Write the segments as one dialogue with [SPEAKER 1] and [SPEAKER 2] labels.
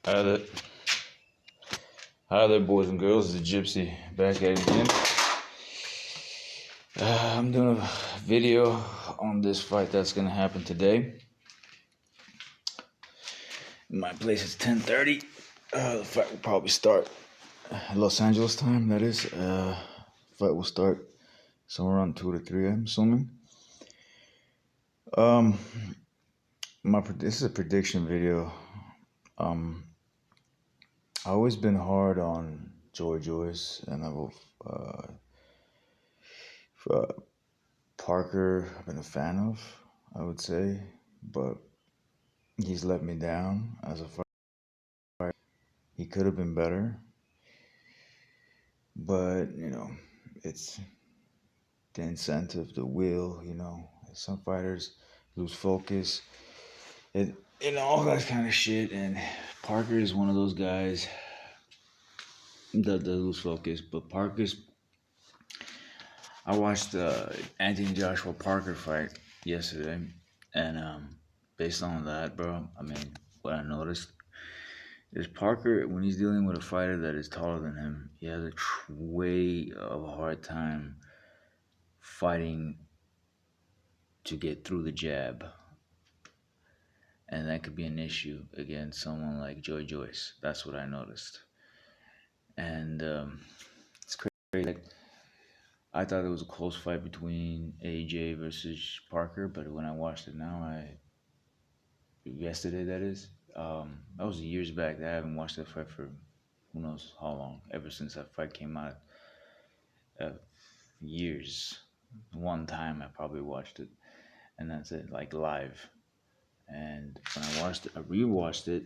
[SPEAKER 1] Hi there. Hi there, boys and girls. It's Gypsy back at it again. I'm doing a video on this fight that's gonna happen today. In my place it's 10:30. The fight will probably start Los Angeles time. That is. Fight will start somewhere around 2 to 3. I'm assuming. Um, this is a prediction video. I've always been hard on Joy Joyce, and uh, Parker, I've been a fan of, I would say, but he's let me down as a fighter. He could have been better, but it's the incentive, the will. Some fighters lose focus, and all that kind of shit. And Parker is one of those guys that lose focus. But I watched the Anthony Joshua Parker fight yesterday, and based on that, bro, I mean, what I noticed is Parker, when he's dealing with a fighter that is taller than him, he has a way of a hard time fighting to get through the jab. And that could be an issue against someone like Joy Joyce. That's what I noticed. And it's crazy. Like, I thought it was a close fight between AJ versus Parker, but when I watched it now, yesterday that is, that was years back. I haven't watched that fight for who knows how long, ever since that fight came out. Years. One time I probably watched it, and that's it, like live. And when I rewatched it,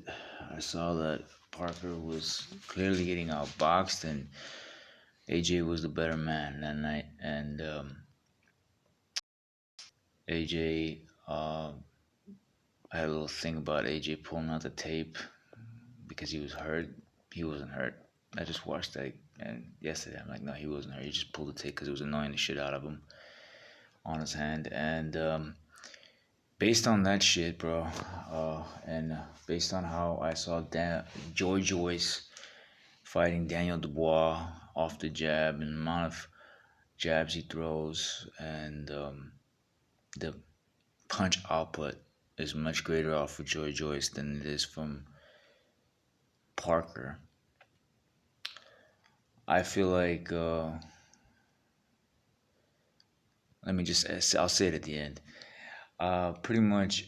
[SPEAKER 1] I saw that Parker was clearly getting outboxed, and AJ was the better man that night. And AJ, I had a little thing about AJ pulling out the tape because he was hurt. He wasn't hurt. I just watched that, and yesterday I'm like, no, he wasn't hurt. He just pulled the tape because it was annoying the shit out of him on his hand. And based on that shit, bro, and based on how I saw Joy Joyce fighting Daniel Dubois off the jab and the amount of jabs he throws, and the punch output is much greater off of Joy Joyce than it is from Parker. I feel like, I'll say it at the end. Pretty much,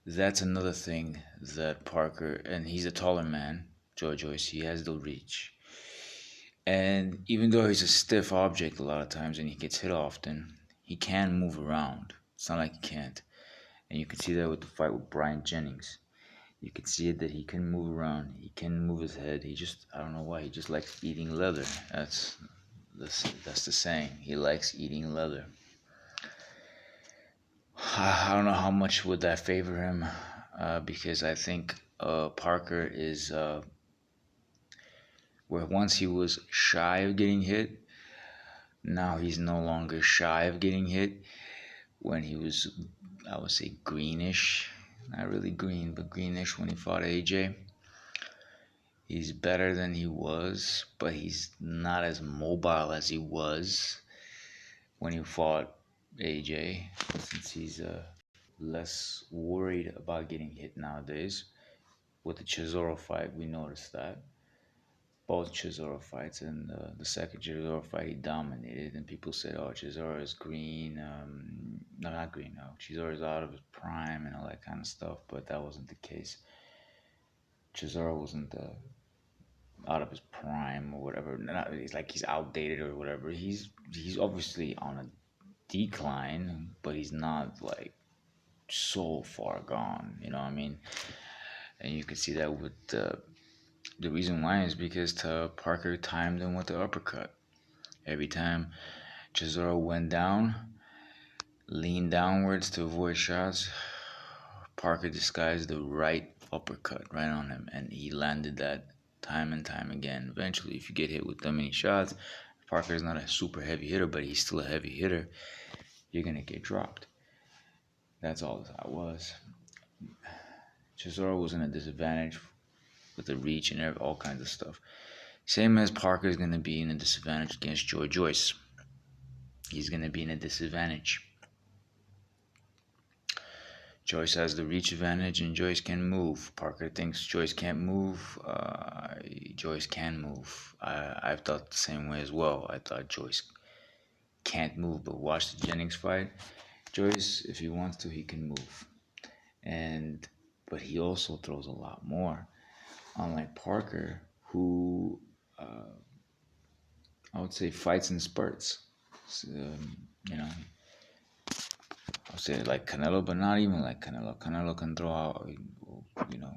[SPEAKER 1] that's another thing that Parker, and he's a taller man, Joy Joyce, he has the reach. And even though he's a stiff object a lot of times and he gets hit often, he can move around. It's not like he can't. And you can see that with the fight with Brian Jennings. You can see it that he can move around. He can move his head. I don't know why, he just likes eating leather. That's the saying. He likes eating leather. I don't know how much would that favor him, because I think Parker is where once he was shy of getting hit, now he's no longer shy of getting hit. When he was, I would say, greenish, not really green, but greenish when he fought AJ. He's better than he was, but he's not as mobile as he was when he fought AJ, since he's less worried about getting hit nowadays. With the Chisora fight, we noticed that. Both Chisora fights, and the second Chisora fight, he dominated, and people said, "Oh, Chisora is green." No, not green. No, Chisora is out of his prime and all that kind of stuff. But that wasn't the case. Chisora wasn't out of his prime or whatever. It's like he's outdated or whatever. He's obviously on a decline, but he's not like so far gone. You know what I mean? And you can see that with the reason why is because Parker timed him with the uppercut. Every time Chisora went down, leaned downwards to avoid shots, Parker disguised the right uppercut right on him, and he landed that time and time again. Eventually, if you get hit with that many shots, Parker is not a super heavy hitter, but he's still a heavy hitter, you're going to get dropped. That's all that was. Chisora was in a disadvantage with the reach and all kinds of stuff. Same as Parker is going to be in a disadvantage against Joe Joyce. He's going to be in a disadvantage. Joyce has the reach advantage and Joyce can move. Parker thinks Joyce can't move. Joyce can move. I've thought the same way as well. I thought Joyce can't move, but watch the Jennings fight. Joyce, if he wants to, he can move. But he also throws a lot more. Unlike Parker, who I would say fights in spurts. So, you know, I'll say like Canelo, but not even like Canelo. Canelo can throw out,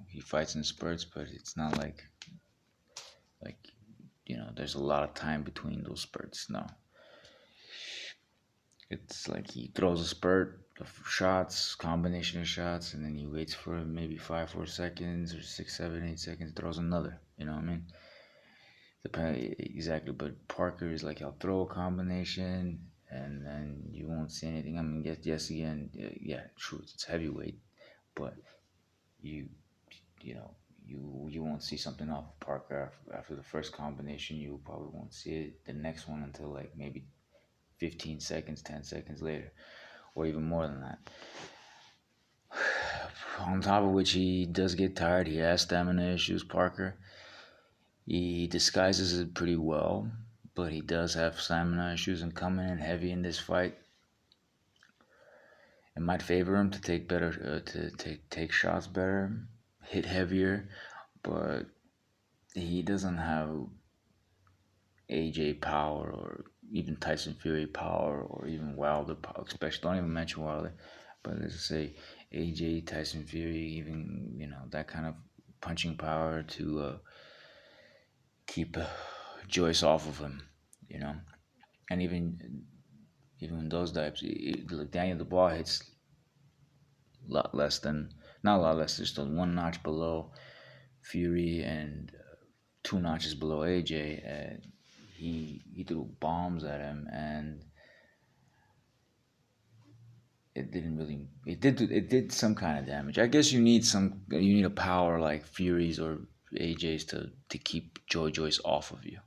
[SPEAKER 1] he fights in spurts, but it's not like, there's a lot of time between those spurts. No. It's like he throws a spurt of shots, combination of shots, and then he waits for maybe 5-4 seconds or 6-7-8 seconds, throws another. You know what I mean? Exactly, but Parker is like he'll throw a combination and then you won't see anything. I mean, yes, again, yeah, true, it's heavyweight, but you know, you won't see something off Parker after the first combination. You probably won't see it the next one until like maybe 15 seconds, 10 seconds later, or even more than that. On top of which, he does get tired. He has stamina issues, Parker. He disguises it pretty well, but he does have stamina issues, and coming in heavy in this fight, it might favor him to take better, to take shots better, hit heavier, but he doesn't have AJ power or even Tyson Fury power or even Wilder power. Especially, don't even mention Wilder, but let's just say AJ, Tyson Fury, even that kind of punching power to keep Joyce off of him, and even those types, like Daniel Dubois hits a lot less than, not a lot less, just one notch below Fury and 2 notches below AJ, and he threw bombs at him, and it did some kind of damage. I guess you need a power like Fury's or AJ's to keep Joe Joyce off of you.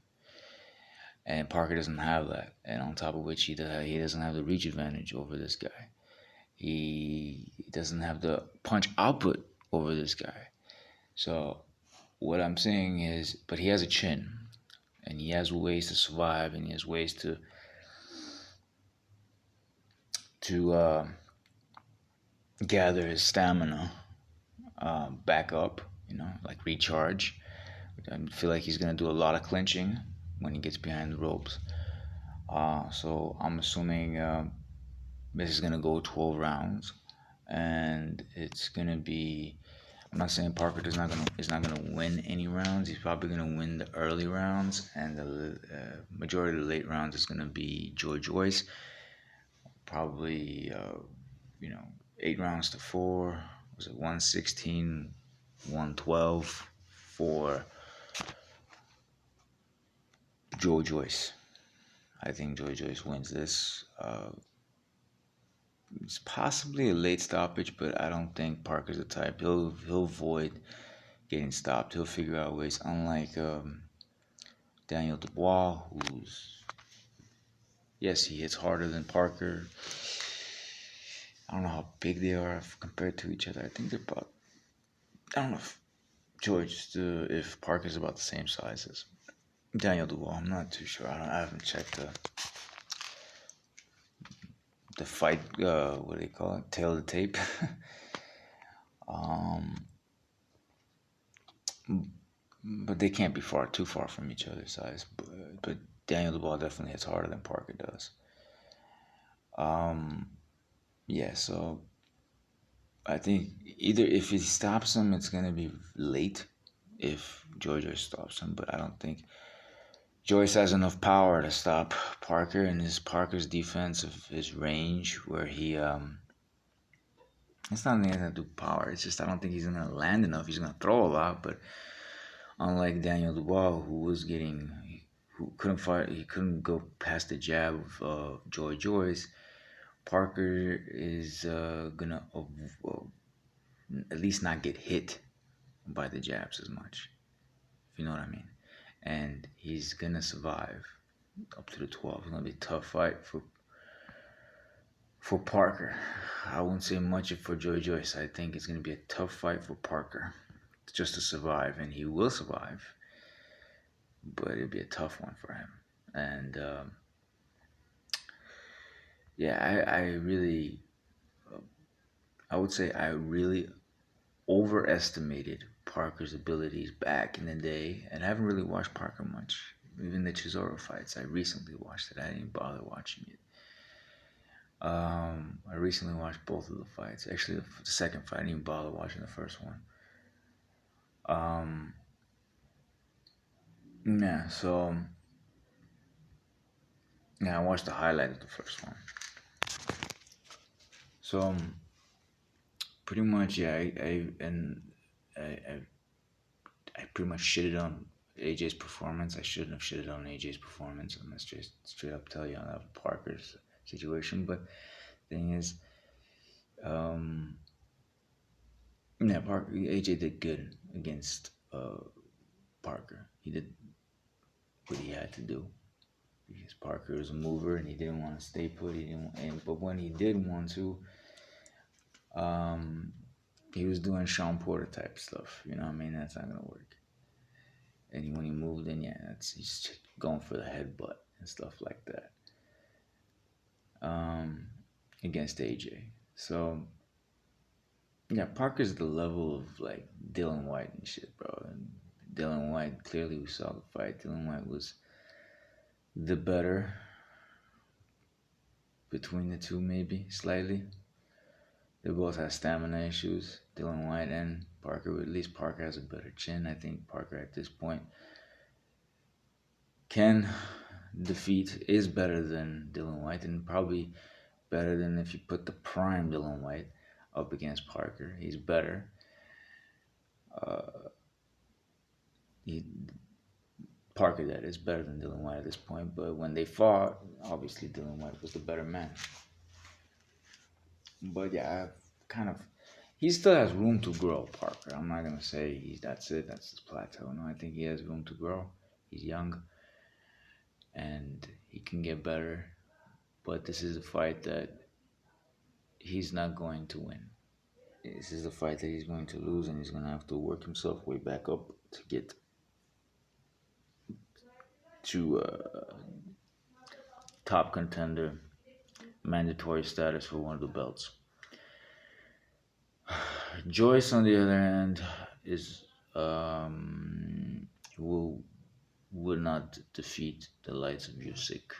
[SPEAKER 1] And Parker doesn't have that. And on top of which, he doesn't have the reach advantage over this guy. He doesn't have the punch output over this guy. So what I'm saying is, but he has a chin, and he has ways to survive, and he has ways to gather his stamina back up, like recharge. I feel like he's gonna do a lot of clinching when he gets behind the ropes. So I'm assuming this is gonna go 12 rounds, and it's gonna be. I'm not saying Parker is not gonna win any rounds. He's probably gonna win the early rounds, and the majority of the late rounds is gonna be George Joyce. Probably 8-4. Was it 116, 112 for Joe Joyce? I think Joe Joyce wins this. It's possibly a late stoppage, but I don't think Parker's the type. He'll avoid getting stopped. He'll figure out ways. Unlike Daniel Dubois, who's, yes, he hits harder than Parker. I don't know how big they are compared to each other. I think they're about. I don't know if Parker's about the same size as Daniel Dubois. I'm not too sure. I haven't checked the fight. What do they call it? Tail of the tape. But they can't be too far from each other's size. But Daniel Dubois definitely hits harder than Parker does. Yeah, so I think either if he stops him, it's gonna be late. If Joyce stops him, but I don't think Joyce has enough power to stop Parker, and Parker's defense of his range, where he it's not anything to do with power. It's just I don't think he's gonna land enough. He's gonna throw a lot, but unlike Daniel Dubois, who couldn't fight, he couldn't go past the jab of Joy Joyce. Parker is gonna at least not get hit by the jabs as much. if you know what I mean. And he's gonna survive up to the 12. It's gonna be a tough fight for Parker. I won't say much for Joy Joyce. I think it's gonna be a tough fight for Parker just to survive, and he will survive, but it'll be a tough one for him. And yeah, I would say I really overestimated Parker's abilities back in the day, and I haven't really watched Parker much. Even the Chisora fights, I recently watched it. I didn't bother watching it. I recently watched both of the fights. Actually, the second fight, I didn't even bother watching the first one. Yeah, so yeah, I watched the highlight of the first one. So pretty much, yeah, I pretty much shitted on AJ's performance. I shouldn't have shitted on AJ's performance. I'm gonna straight up tell you on that Parker's situation. But thing is, um, yeah, Parker AJ did good against Parker. He did what he had to do because Parker was a mover and he didn't want to stay put. He didn't, but when he did want to, um, he was doing Sean Porter type stuff. You know what I mean? That's not gonna work. And when he moved in, yeah, he's going for the headbutt and stuff like that. Against AJ. So yeah, Parker's the level of like Dylan White and shit, bro. And Dylan White, clearly we saw the fight. Dylan White was the better between the two, maybe slightly. They both have stamina issues, Dylan White and Parker. At least Parker has a better chin. I think Parker at this point can defeat, is better than Dylan White, and probably better than if you put the prime Dylan White up against Parker. He's better. He, Parker, that is better than Dylan White at this point. But when they fought, obviously Dylan White was the better man. But yeah, he still has room to grow, Parker. I'm not gonna say that's it, that's his plateau. No, I think he has room to grow. He's young, and he can get better. But this is a fight that he's not going to win. This is a fight that he's going to lose, and he's going to have to work himself way back up to get to top contender mandatory status for one of the belts. Joyce, on the other hand, is would not defeat the likes of Usyk,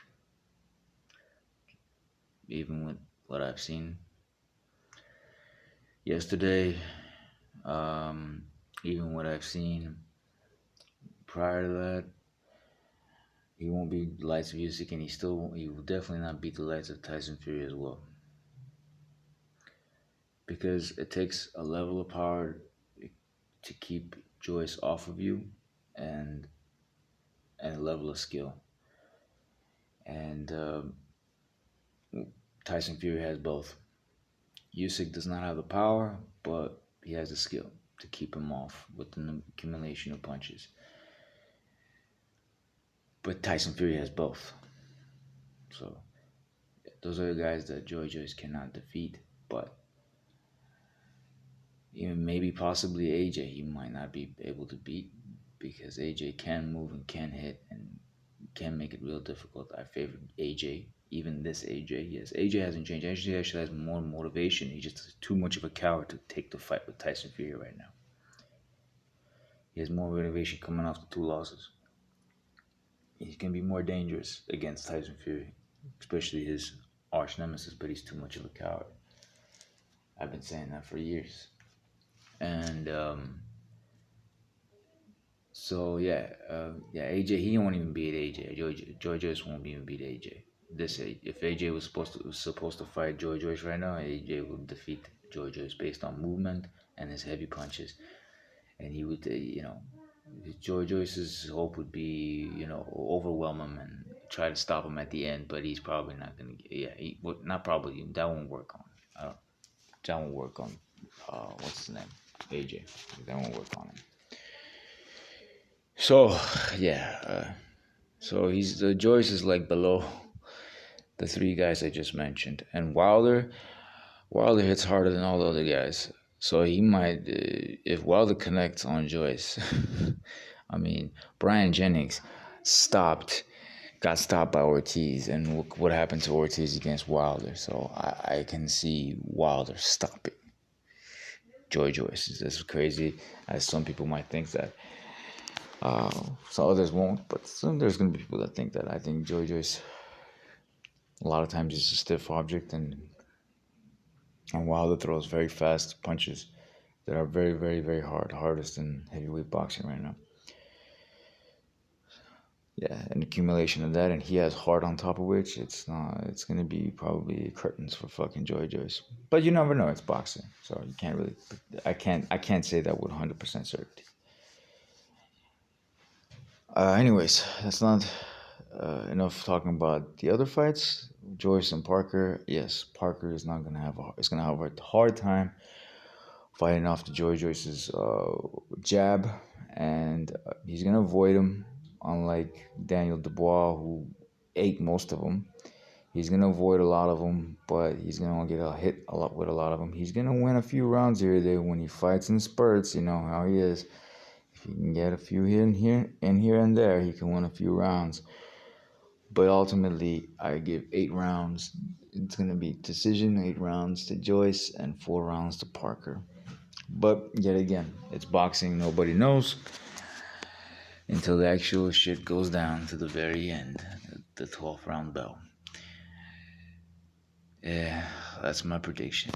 [SPEAKER 1] even with what I've seen yesterday. Even what I've seen prior to that, he won't beat the likes of Usyk, and he will definitely not beat the likes of Tyson Fury as well. Because it takes a level of power to keep Joyce off of you, and a level of skill. And Tyson Fury has both. Usyk does not have the power, but he has the skill to keep him off with an accumulation of punches. But Tyson Fury has both. So those are the guys that Joy Joyce cannot defeat. But even maybe possibly AJ, he might not be able to beat, because AJ can move and can hit and can make it real difficult. I favor AJ, even this AJ. Yes, AJ hasn't changed. AJ actually has more motivation. He's just too much of a coward to take the fight with Tyson Fury right now. He has more motivation coming off the 2 losses. He's going to be more dangerous against Tyson Fury, especially his arch nemesis, but he's too much of a coward. I've been saying that for years. And so yeah, AJ, he won't even beat AJ. Joy Joyce won't even beat AJ. If AJ was supposed to fight Joy Joyce right now, AJ would defeat Joy Joyce based on movement and his heavy punches, and he would, Joy Joyce's hope would be, overwhelm him and try to stop him at the end, but he's probably not gonna. Yeah, not probably. That won't work on. That won't work on. What's his name? AJ. That won't work on him. So yeah, so he's the Joyce is like below the three guys I just mentioned, and Wilder hits harder than all the other guys. So he might, if Wilder connects on Joyce, I mean, Brian Jennings stopped, got stopped by Ortiz, and what happened to Ortiz against Wilder. So I can see Wilder stopping Joyce. It's as crazy as some people might think that. So others won't, but there's going to be people that think that. I think Joyce, a lot of times, is a stiff object, and Wilder throws very fast punches that are very, very, very hard, hardest in heavyweight boxing right now. Yeah, an accumulation of that, and he has hard on top of which it's not. It's gonna be probably curtains for fucking Joyce. But you never know. It's boxing, so you can't really. I can't say that with 100% certainty. Anyways, that's not enough talking about the other fights. Joyce and Parker. Yes, Parker is not gonna have. Is gonna have a hard time fighting off the Joyce's jab, and he's gonna avoid him. Unlike Daniel Dubois, who ate most of them, he's gonna avoid a lot of them, but he's gonna get a hit a lot with a lot of them. He's gonna win a few rounds here or there when he fights in spurts. You know how he is. If he can get a few here and there, he can win a few rounds. But ultimately, I give 8 rounds. It's gonna be decision, 8 rounds to Joyce and 4 rounds to Parker. But yet again, it's boxing. Nobody knows until the actual shit goes down to the very end, the 12th round bell. Yeah, that's my prediction.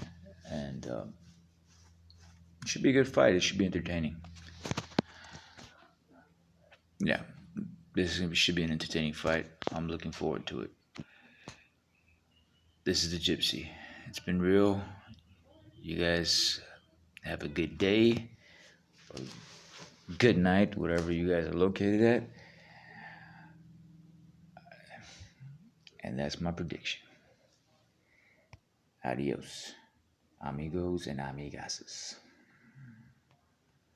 [SPEAKER 1] And it should be a good fight. It should be entertaining. Yeah, should be an entertaining fight. I'm looking forward to it. This is the Gypsy. It's been real. You guys have a good day, or good night, wherever you guys are located at. And that's my prediction. Adios, amigos and amigas.